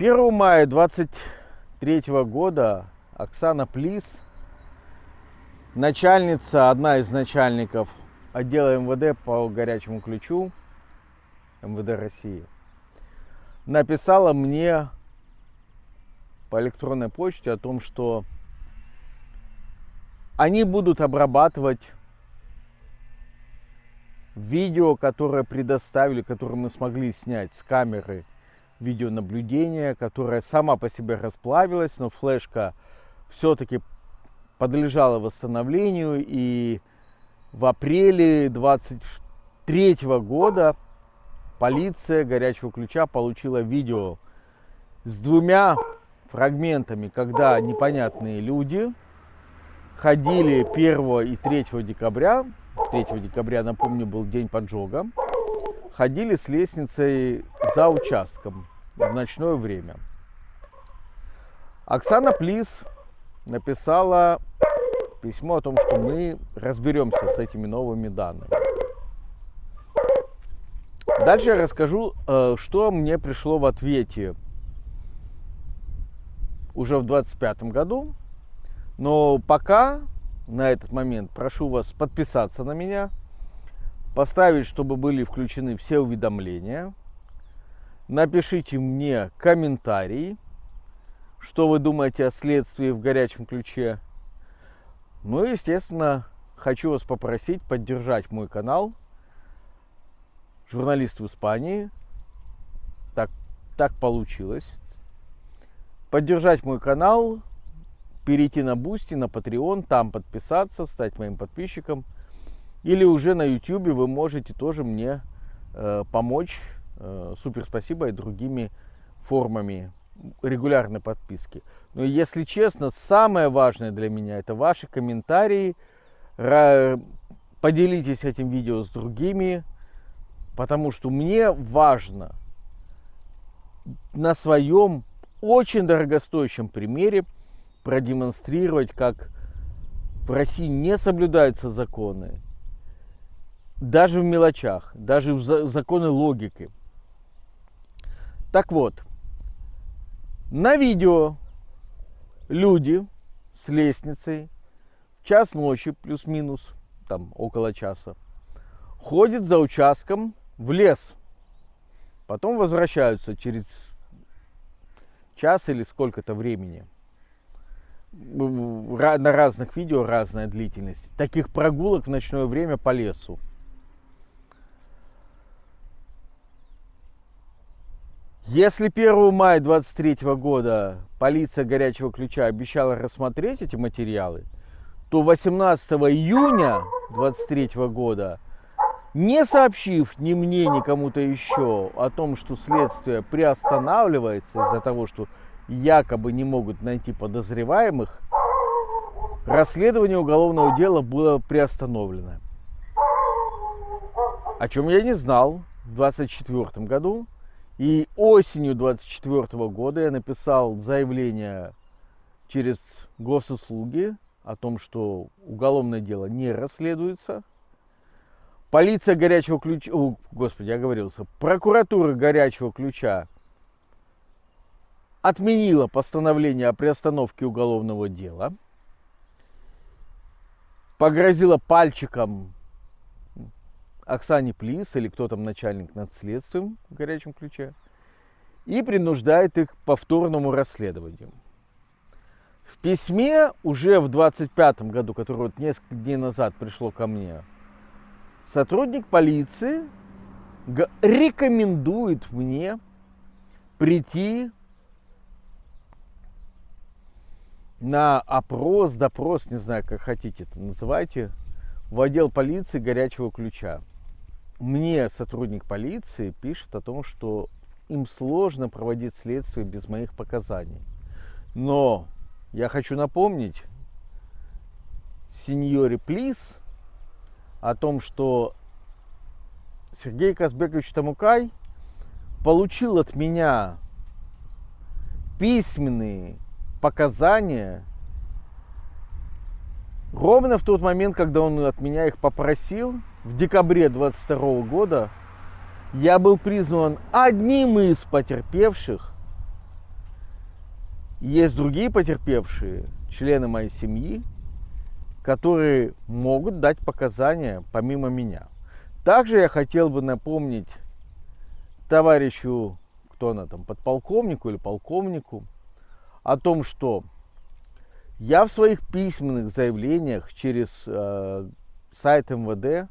1 мая 2023 года Оксана Плис, одна из начальников отдела МВД по горячему ключу МВД России, написала мне по электронной почте о том, что они будут обрабатывать видео, которое предоставили, которое мы смогли снять с камеры видеонаблюдения, которая сама по себе расплавилась, но флешка все-таки подлежала восстановлению, и в апреле 2023 года полиция горячего ключа получила видео с 2 фрагментами, когда непонятные люди ходили 1 и 3 декабря, 3 декабря, напомню, был день поджога, ходили с лестницей за участком в ночное время. Оксана Плис написала письмо о том, что мы разберемся с этими новыми данными. Дальше я расскажу, что мне пришло в ответе уже в 2025 году. Но пока, на этот момент, прошу вас подписаться на меня, поставить, чтобы были включены все уведомления. Напишите мне комментарий, что вы думаете о следствии в горячем ключе. Ну и, естественно, хочу вас попросить поддержать мой канал «Журналист в Испании». Так получилось. Поддержать мой канал, перейти на Boosty, на Patreon, там подписаться, стать моим подписчиком. Или уже на YouTube вы можете тоже мне помочь. Супер спасибо, и другими формами регулярной подписки. Но если честно, самое важное для меня это ваши комментарии. Поделитесь этим видео с другими, потому что мне важно на своем очень дорогостоящем примере продемонстрировать, как в России не соблюдаются законы, даже в мелочах, даже в законы логики. Так вот, на видео люди с лестницей в час ночи, плюс-минус, там около часа, ходят за участком в лес. Потом возвращаются через час или сколько-то времени. На разных видео разная длительность таких прогулок в ночное время по лесу. Если 1 мая 2023 года полиция горячего ключа обещала рассмотреть эти материалы, то 18 июня 2023 года, не сообщив ни мне, ни кому-то еще о том, что следствие приостанавливается из-за того, что якобы не могут найти подозреваемых, расследование уголовного дела было приостановлено. О чем я не знал в 2024 году. И осенью 2024 года я написал заявление через госуслуги о том, что уголовное дело не расследуется. Полиция горячего ключа, прокуратура горячего ключа отменила постановление о приостановке уголовного дела, погрозила пальчиком Оксане Плис, или кто там начальник над следствием в горячем ключе, и принуждает их к повторному расследованию. В письме уже в 2025 году, которое вот несколько дней назад пришло ко мне, сотрудник полиции рекомендует мне прийти на опрос, допрос, не знаю, как хотите это называйте, в отдел полиции горячего ключа. Мне сотрудник полиции пишет о том, что им сложно проводить следствие без моих показаний. Но я хочу напомнить сеньоре Плис о том, что Сергей Казбекович Тамукай получил от меня письменные показания ровно в тот момент, когда он от меня их попросил. В декабре 2022 года я был призван одним из потерпевших Есть другие потерпевшие, члены моей семьи, которые могут дать показания помимо меня. Также я хотел бы напомнить товарищу, кто она там, подполковнику или полковнику, о том, что я в своих письменных заявлениях через сайт МВД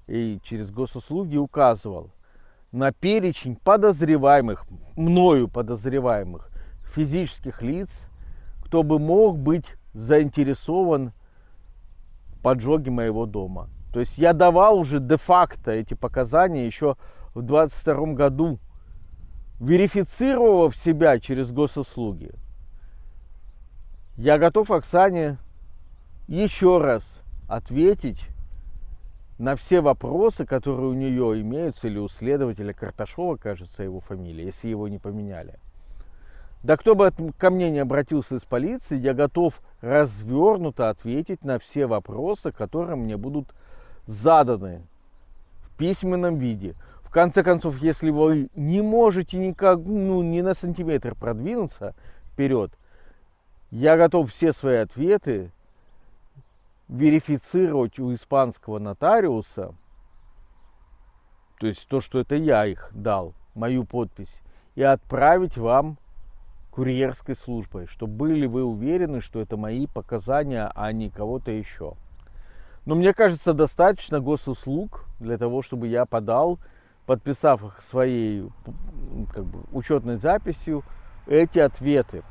и через госуслуги указывал на перечень подозреваемых, мною подозреваемых физических лиц, кто бы мог быть заинтересован в поджоге моего дома. То есть я давал уже де-факто эти показания еще в 2022 году, верифицировав себя через госуслуги. Я готов Оксане еще раз ответить на все вопросы, которые у нее имеются, или у следователя Карташова, кажется, его фамилия, если его не поменяли. Да кто бы ко мне не обратился из полиции, я готов развернуто ответить на все вопросы, которые мне будут заданы в письменном виде. В конце концов, если вы не можете никак, ни на сантиметр продвинуться вперед, я готов все свои ответы верифицировать у испанского нотариуса, то есть то, что это я их дал, мою подпись, и отправить вам курьерской службой, чтобы были вы уверены, что это мои показания, а не кого-то еще. Но мне кажется, достаточно госуслуг для того, чтобы я подал, подписав их своей учетной записью, эти ответы.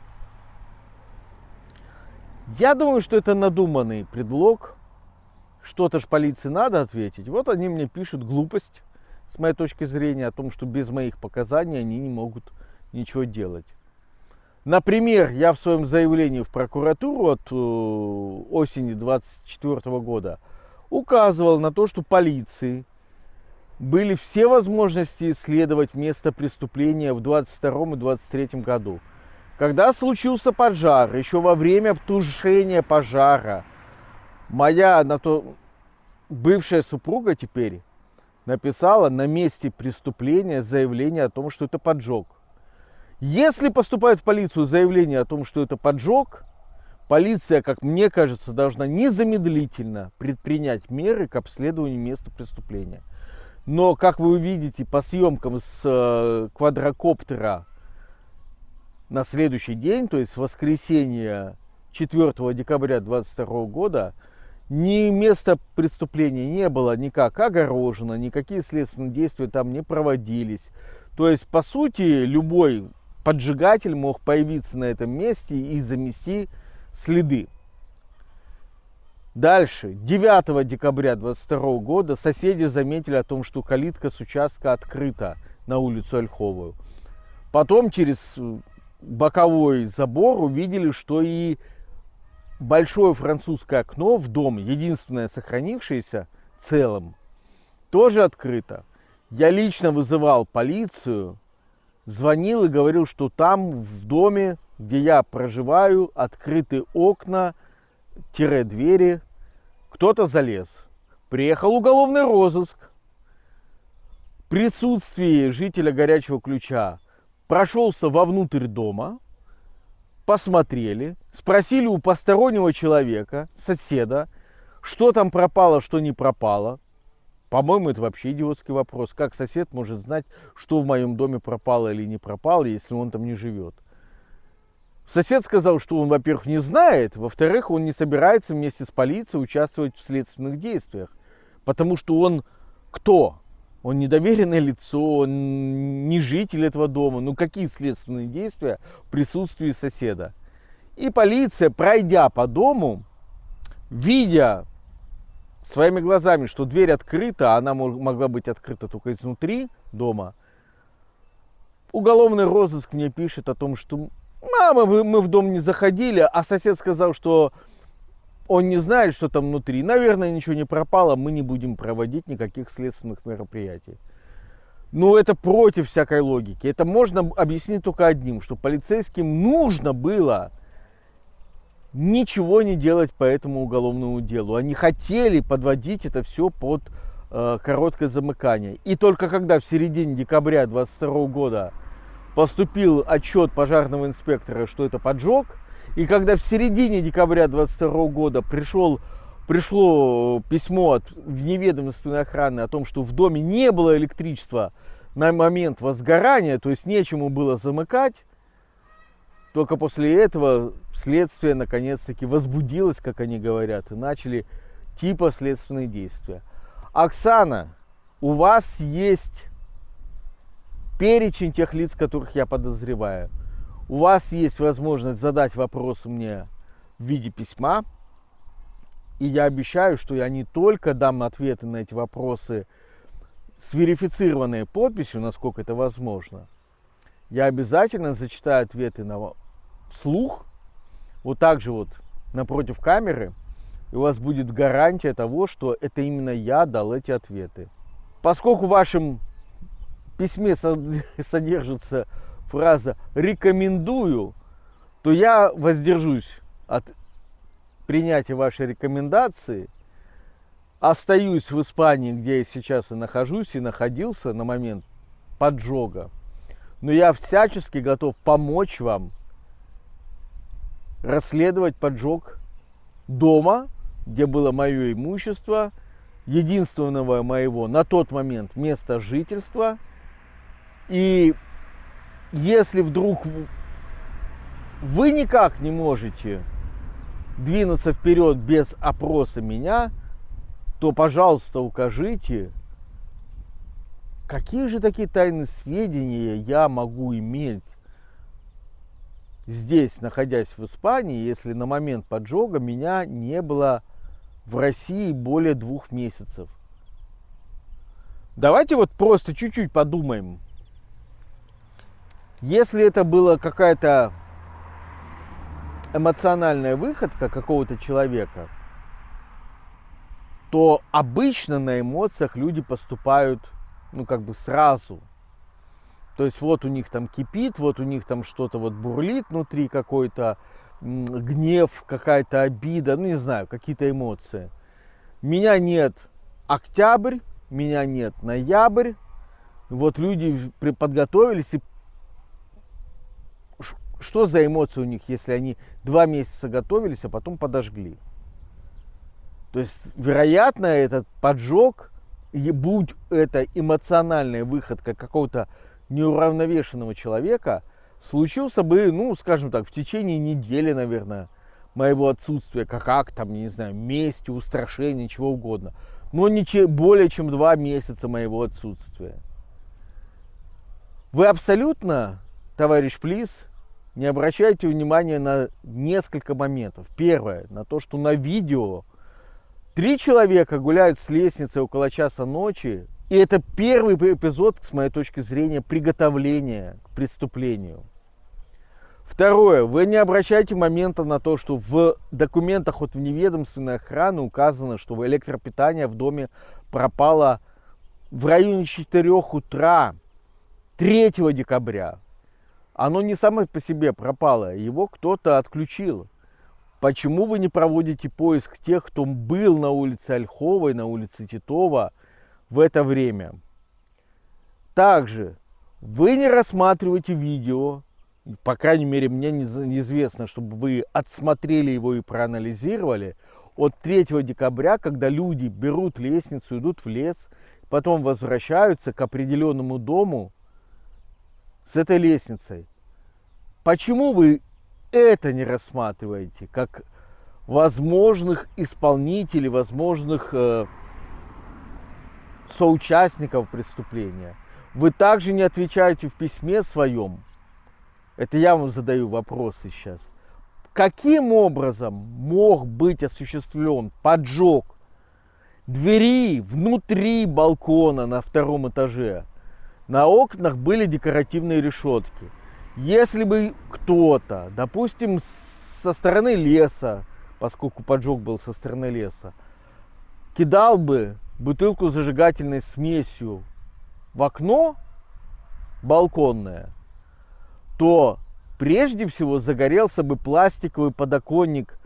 Я думаю, что это надуманный предлог. Что-то ж полиции надо ответить. Вот они мне пишут глупость, с моей точки зрения, о том, что без моих показаний они не могут ничего делать. Например, я в своем заявлении в прокуратуру от осени 2024 года указывал на то, что полиции были все возможности исследовать место преступления в 2022 и 2023 году. Когда случился пожар, еще во время тушения пожара, моя бывшая супруга теперь написала на месте преступления заявление о том, что это поджог. Если поступает в полицию заявление о том, что это поджог, полиция, как мне кажется, должна незамедлительно предпринять меры к обследованию места преступления. Но, как вы увидите по съемкам с квадрокоптера на следующий день, то есть в воскресенье 4 декабря 2022 года, ни место преступления не было никак огорожено, никакие следственные действия там не проводились. То есть, по сути, любой поджигатель мог появиться на этом месте и замести следы. Дальше, 9 декабря 2022 года соседи заметили о том, что калитка с участка открыта на улицу Ольховую. Потом через боковой забор увидели, что и большое французское окно в дом, единственное сохранившееся целым, тоже открыто. Я лично вызывал полицию, звонил и говорил, что там в доме, где я проживаю, открыты окна, двери, кто-то залез. Приехал уголовный розыск. В присутствии жителя Горячего Ключа прошелся вовнутрь дома, посмотрели, спросили у постороннего человека, соседа, что там пропало, что не пропало. По-моему, это вообще идиотский вопрос. Как сосед может знать, что в моем доме пропало или не пропало, если он там не живет? Сосед сказал, что он, во-первых, не знает, во-вторых, он не собирается вместе с полицией участвовать в следственных действиях. Потому что он кто? Он недоверенное лицо, он не житель этого дома. Ну какие следственные действия в присутствии соседа? И полиция, пройдя по дому, видя своими глазами, что дверь открыта, а она могла быть открыта только изнутри дома, уголовный розыск мне пишет о том, что мама, мы в дом не заходили, а сосед сказал, что он не знает, что там внутри. Наверное, ничего не пропало, мы не будем проводить никаких следственных мероприятий. Но это против всякой логики. Это можно объяснить только одним, что полицейским нужно было ничего не делать по этому уголовному делу. Они хотели подводить это все под короткое замыкание. И только когда в середине декабря 2022 года поступил отчет пожарного инспектора, что это поджог. И когда в середине декабря 2022 года пришло письмо от вневедомственной охраны о том, что в доме не было электричества на момент возгорания, то есть нечему было замыкать, только после этого следствие наконец-таки возбудилось, как они говорят, и начали типа следственные действия. Оксана, у вас есть перечень тех лиц, которых я подозреваю. У вас есть возможность задать вопросы мне в виде письма. И я обещаю, что я не только дам ответы на эти вопросы с верифицированной подписью, насколько это возможно. Я обязательно зачитаю ответы вслух, вот так же вот напротив камеры. И у вас будет гарантия того, что это именно я дал эти ответы. Поскольку в вашем письме содержится фраза «рекомендую», то я воздержусь от принятия вашей рекомендации. Остаюсь в Испании, где я сейчас и нахожусь, и находился на момент поджога. Но я всячески готов помочь вам расследовать поджог дома, где было мое имущество, единственного моего на тот момент места жительства. И если вдруг вы никак не можете двинуться вперед без опроса меня, то, пожалуйста, укажите, какие же такие тайные сведения я могу иметь здесь, находясь в Испании, если на момент поджога меня не было в России более 2 месяцев. Давайте вот просто чуть-чуть подумаем. Если это была какая-то эмоциональная выходка какого-то человека, то обычно на эмоциях люди поступают, сразу. То есть вот у них там кипит, вот у них там что-то вот бурлит внутри, какой-то гнев, какая-то обида, не знаю, какие-то эмоции. Меня нет октябрь, меня нет ноябрь. Вот люди подготовились, и что за эмоции у них, если они 2 месяца готовились, а потом подожгли? То есть, вероятно, этот поджог, будь это эмоциональная выходка какого-то неуравновешенного человека, случился бы, скажем так, в течение недели, наверное, моего отсутствия, как там, не знаю, мести, устрашения, чего угодно. Но не более чем 2 месяца моего отсутствия. Вы абсолютно, товарищ Плис, не обращайте внимания на несколько моментов. Первое, на то, что на видео 3 человека гуляют с лестницы около часа ночи. И это первый эпизод, с моей точки зрения, приготовления к преступлению. Второе, вы не обращайте момента на то, что в документах от вневедомственной охраны указано, что электропитание в доме пропало в районе 4 утра 3 декабря. Оно не само по себе пропало, его кто-то отключил. Почему вы не проводите поиск тех, кто был на улице Ольховой, на улице Титова в это время? Также вы не рассматриваете видео, по крайней мере, мне неизвестно, чтобы вы отсмотрели его и проанализировали, от 3 декабря, когда люди берут лестницу, идут в лес, потом возвращаются к определенному дому с этой лестницей. Почему вы это не рассматриваете как возможных исполнителей, возможных соучастников преступления? Вы также не отвечаете в письме своем. Это я вам задаю вопросы сейчас. Каким образом мог быть осуществлен поджог двери внутри балкона на 2-м этаже? На окнах были декоративные решетки. Если бы кто-то, допустим, со стороны леса, поскольку поджог был со стороны леса, кидал бы бутылку с зажигательной смесью в окно балконное, то прежде всего загорелся бы пластиковый подоконник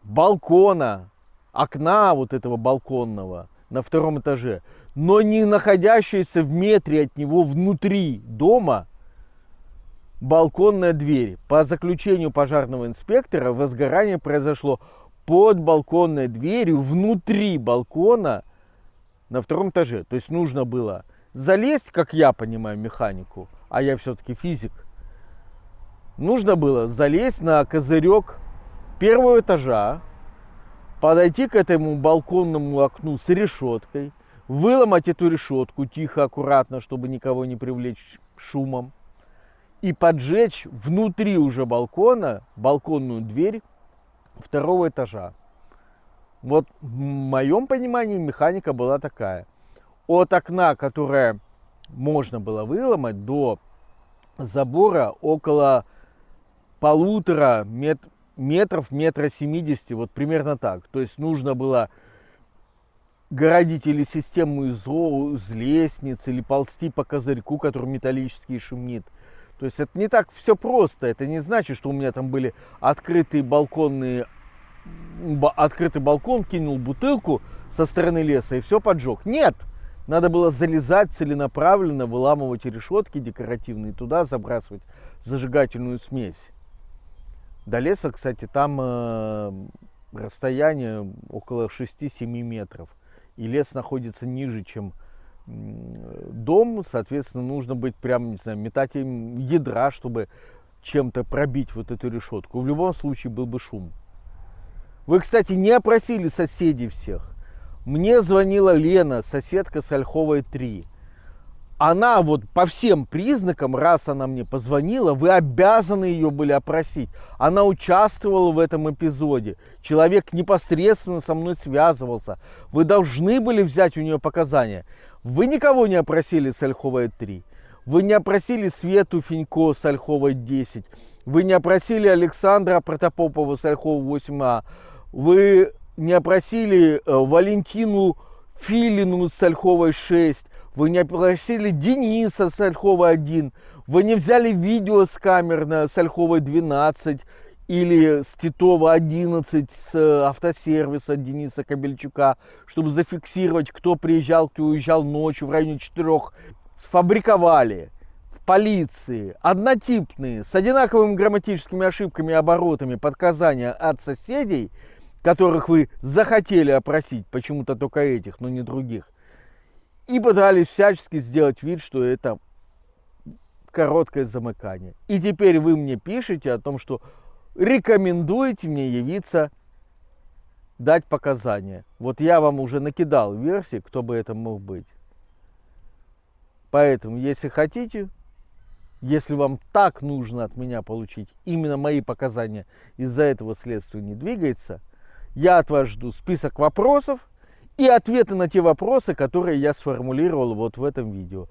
балкона, окна вот этого балконного, на втором этаже, но не находящаяся в метре от него внутри дома балконная дверь. По заключению пожарного инспектора, возгорание произошло под балконной дверью внутри балкона на втором этаже. То есть нужно было залезть, как я понимаю механику, а я все-таки физик, нужно было залезть на козырек первого этажа, подойти к этому балконному окну с решеткой, выломать эту решетку тихо, аккуратно, чтобы никого не привлечь шумом, и поджечь внутри уже балкона балконную дверь второго этажа. Вот в моем понимании механика была такая. От окна, которое можно было выломать, до забора около 1,5 метров, 1,70 м, вот примерно так. То есть нужно было городить или систему из лестниц, или ползти по козырьку, который металлический, шумит. То есть это не так все просто. Это не значит, что у меня там были открытый балкон, кинул бутылку со стороны леса и все поджег. Нет! Надо было залезать целенаправленно, выламывать решетки декоративные, туда забрасывать зажигательную смесь. До леса, кстати, там расстояние около 6-7 метров. И лес находится ниже, чем дом. Соответственно, нужно быть прям, не знаю, метателем ядра, чтобы чем-то пробить вот эту решетку. В любом случае был бы шум. Вы, кстати, не опросили соседей всех. Мне звонила Лена, соседка с Ольховой 3. Она вот по всем признакам, раз она мне позвонила, вы обязаны ее были опросить. Она участвовала в этом эпизоде. Человек непосредственно со мной связывался. Вы должны были взять у нее показания. Вы никого не опросили с Ольховой 3. Вы не опросили Свету Финько с Ольховой 10. Вы не опросили Александра Протопопова с Ольховой 8А. Вы не опросили Валентину Филину с Ольховой 6. Вы не опросили Дениса с Ольховой 1. Вы не взяли видео с камер с Ольховой 12 или с Титова 11 с автосервиса Дениса Кобельчука, чтобы зафиксировать, кто приезжал, кто уезжал ночью в районе 4. Сфабриковали в полиции однотипные, с одинаковыми грамматическими ошибками и оборотами показания от соседей, которых вы захотели опросить, почему-то только этих, но не других, и пытались всячески сделать вид, что это короткое замыкание. И теперь вы мне пишете о том, что рекомендуете мне явиться дать показания. Вот я вам уже накидал версии, кто бы это мог быть. Поэтому, если хотите, если вам так нужно от меня получить именно мои показания, из-за этого следствие не двигается, я от вас жду список вопросов и ответы на те вопросы, которые я сформулировал вот в этом видео.